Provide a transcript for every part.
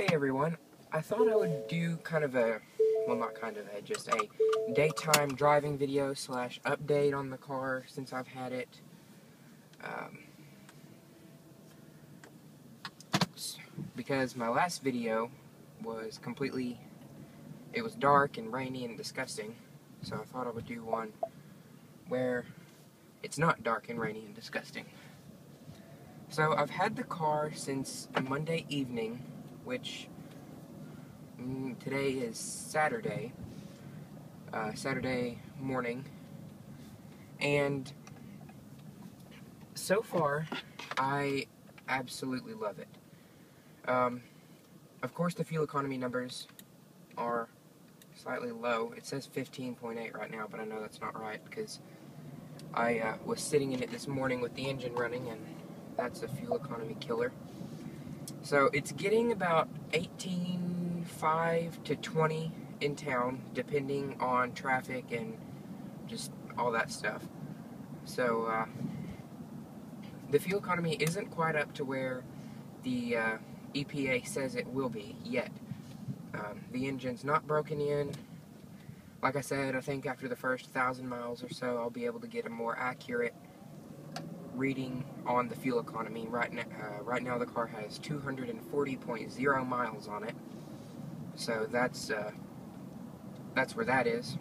Hey everyone, I thought I would do just a daytime driving video slash update on the car since I've had it. Because my last video was it was dark and rainy and disgusting, so I thought I would do one where it's not dark and rainy and disgusting. So I've had the car since Monday evening, which today is Saturday morning, and so far I absolutely love it. Of course the fuel economy numbers are slightly low. It says 15.8 right now, but I know that's not right because I was sitting in it this morning with the engine running, and that's a fuel economy killer. So it's getting about 18.5 to 20 in town, depending on traffic and just all that stuff. So the fuel economy isn't quite up to where the EPA says it will be yet. The engine's not broken in. Like I said, I think after the first 1,000 miles or so, I'll be able to get a more accurate reading on the fuel economy. Right now the car has 240.0 miles on it, so that's where that is.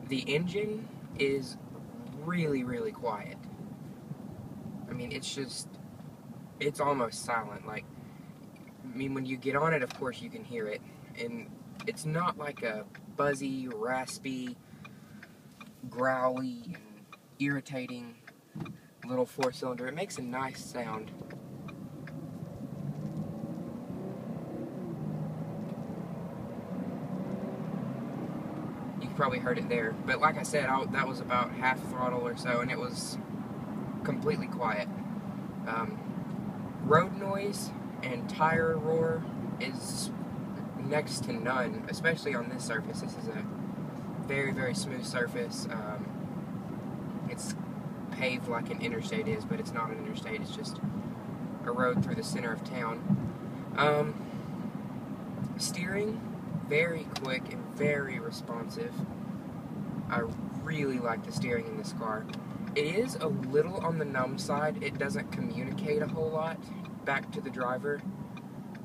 The engine is really quiet. I mean, it's almost silent. Like, I mean, when you get on it, of course you can hear it, and it's not like a buzzy, raspy, growly, and irritating little four-cylinder. It makes a nice sound. You probably heard it there, but like I said, that was about half throttle or so, and it was completely quiet. Road noise and tire roar is next to none, especially on this surface. This is a very smooth surface. It's paved like an interstate is, but it's not an interstate. It's just a road through the center of town. Steering, very quick and very responsive. I really like the steering in this car. It is a little on the numb side. It doesn't communicate a whole lot back to the driver,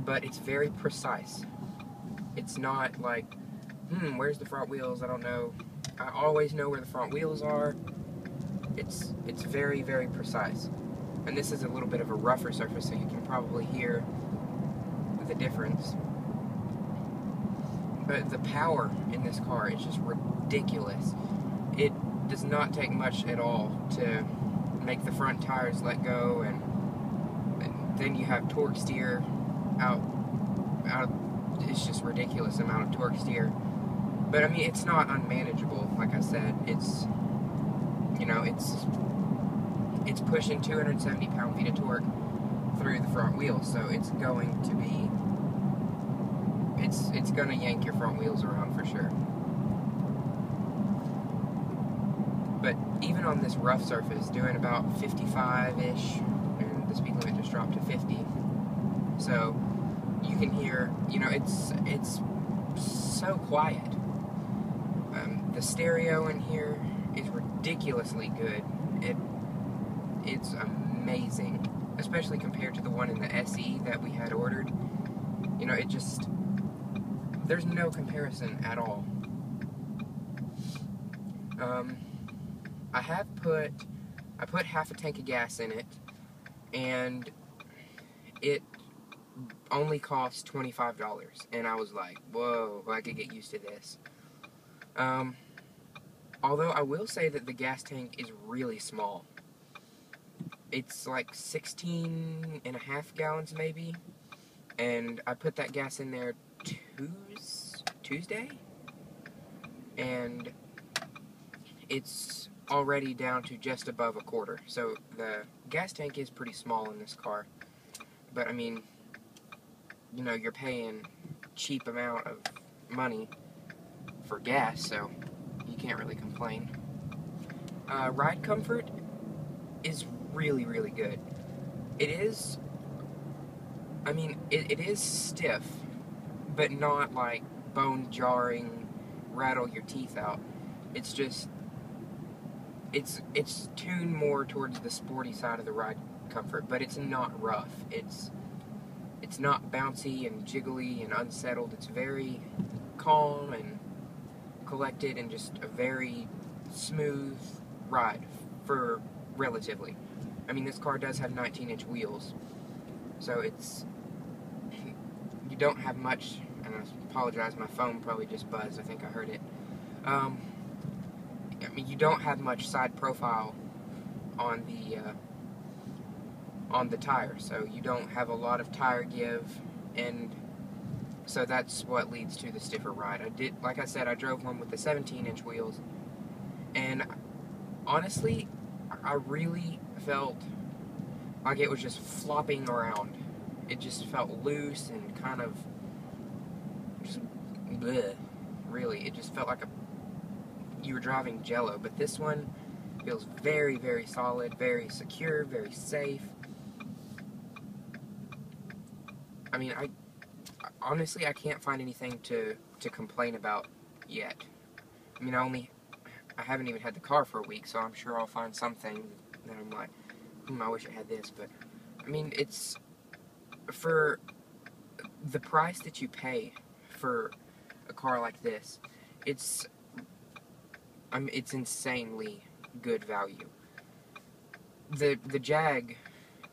but it's very precise. It's not like, where's the front wheels? I don't know. I always know where the front wheels are. It's very precise. And this is a little bit of a rougher surface, so you can probably hear the difference. But the power in this car is just ridiculous. It does not take much at all to make the front tires let go, and then you have torque steer out. It's just ridiculous amount of torque steer. But I mean, it's not unmanageable. Like I said, it's pushing 270 pound-feet of torque through the front wheels, so it's going to be, it's going to yank your front wheels around for sure. But even on this rough surface, doing about 55-ish, and the speed limit just dropped to 50, so you can hear, it's so quiet. The stereo in here is ridiculously good. It's amazing, especially compared to the one in the SE that we had ordered. There's no comparison at all. I put half a tank of gas in it, and it only cost $25, and I was like, whoa, I could get used to this. Although I will say that the gas tank is really small. It's like 16.5 gallons maybe, and I put that gas in there Tuesday, and it's already down to just above a quarter. So the gas tank is pretty small in this car, but I mean, you're paying a cheap amount of money for gas, so you can't really complain. Ride comfort is really good. It is I mean, it is stiff, but not like bone-jarring, rattle your teeth out. It's just, it's tuned more towards the sporty side of the ride comfort, but it's not rough. It's not bouncy and jiggly and unsettled. It's very calm and collected and just a very smooth ride for relatively. I mean, this car does have 19-inch wheels, so you don't have much, and I apologize, my phone probably just buzzed, I think I heard it. I mean, you don't have much side profile on the tire, so you don't have a lot of tire give, and so that's what leads to the stiffer ride. Like I said, I drove one with the 17-inch wheels, and honestly, I really felt like it was just flopping around. It just felt loose and kind of just bleh, really. It just felt like you were driving Jello, but this one feels very, very solid, very secure, very safe. I mean, honestly, I can't find anything to complain about yet. I mean, I haven't even had the car for a week, so I'm sure I'll find something that I'm like, I wish I had this, but, I mean, it's, for the price that you pay for a car like this, it's insanely good value. The Jag,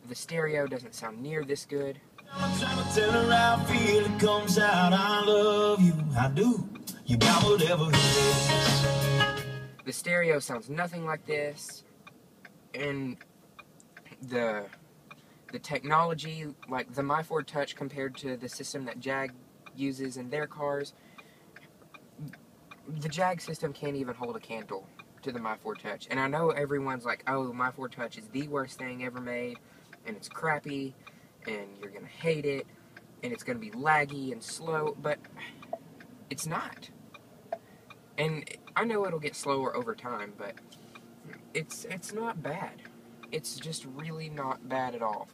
the stereo doesn't sound near this good. I'm trying to tell her how I feel, it comes out, I love you, I do, you got whatever it is. The stereo sounds nothing like this, and the technology, like the MyFord Touch compared to the system that Jag uses in their cars, the Jag system can't even hold a candle to the MyFord Touch. And I know everyone's like, oh, the MyFord Touch is the worst thing ever made, and it's crappy, and you're going to hate it, and it's going to be laggy and slow, but it's not. And I know it'll get slower over time, but it's not bad. It's just really not bad at all.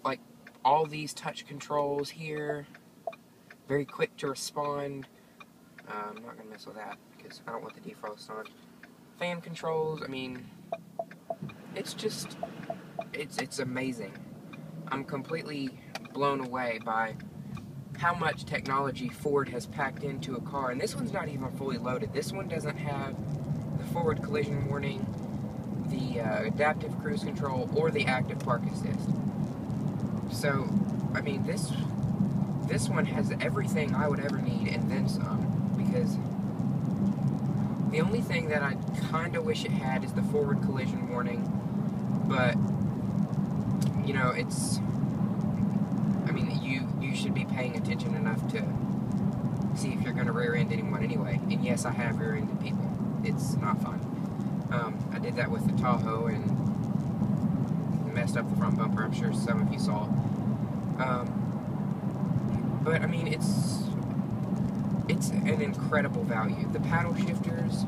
Like, all these touch controls here, very quick to respond. I'm not going to mess with that, because I don't want the defrost on. Fan controls, I mean, it's just, it's amazing. I'm completely blown away by how much technology Ford has packed into a car. And this one's not even fully loaded. This one doesn't have the forward collision warning, the adaptive cruise control, or the active park assist. So, I mean, this one has everything I would ever need and then some, because the only thing that I kind of wish it had is the forward collision warning, but, you know, I mean, you should be paying attention enough to see if you're going to rear-end anyone anyway, and yes, I have rear-ended people. It's not fun. I did that with the Tahoe and messed up the front bumper. I'm sure some of you saw. But I mean, it's an incredible value. The paddle shifters,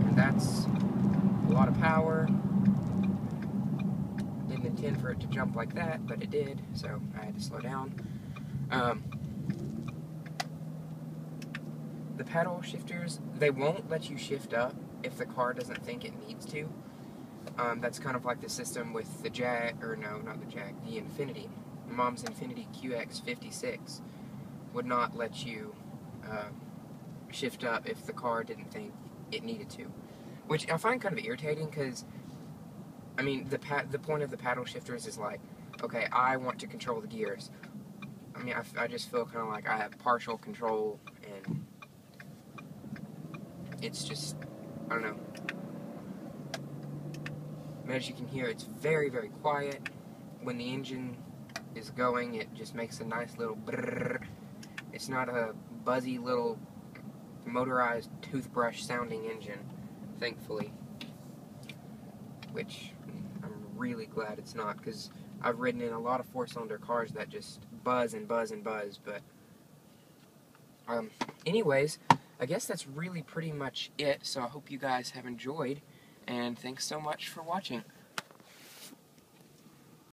and that's a lot of power. Didn't intend for it to jump like that, but it did, so I had to slow down. The paddle shifters, they won't let you shift up if the car doesn't think it needs to. That's kind of like the system with the Jag, or no, not the Jag, the Infiniti. Mom's Infiniti QX56 would not let you shift up if the car didn't think it needed to. Which I find kind of irritating, because, I mean, the point of the paddle shifters is like, okay, I want to control the gears. I mean, I just feel kind of like I have partial control, and it's just, I don't know. And as you can hear, it's very, very quiet. When the engine is going, it just makes a nice little brrrr. It's not a buzzy little motorized toothbrush sounding engine, thankfully. Which I'm really glad it's not, because I've ridden in a lot of four-cylinder cars that just buzz and buzz and buzz, but anyways, I guess that's really pretty much it, so I hope you guys have enjoyed, And thanks so much for watching.